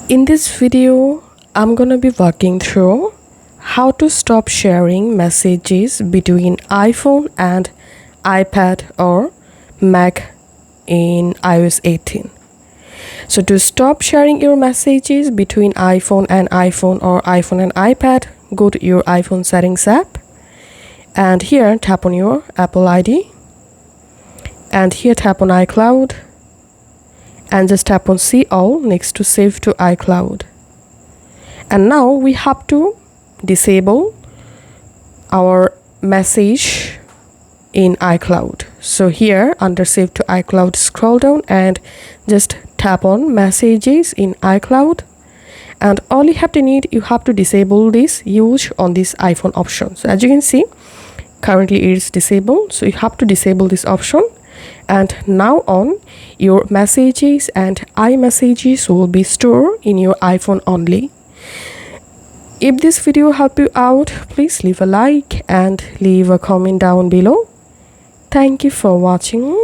In this video, I'm gonna be walking through how to stop sharing messages between iPhone and iPad or Mac in iOS 18. So to stop sharing your messages between iPhone or iPhone and iPad, go to your iPhone settings app and here tap on your Apple ID and here tap on iCloud and just tap on see all next to save to iCloud. And now we have to disable our message in iCloud. So here under save to iCloud, scroll down and just tap on messages in iCloud, and all you have to disable this use on this iPhone option. So as you can see, currently it is disabled, so you have to disable this option, and now on your messages and iMessages will be stored in your iPhone only. If this video helped you out, please leave a like and leave a comment down below. Thank you for watching.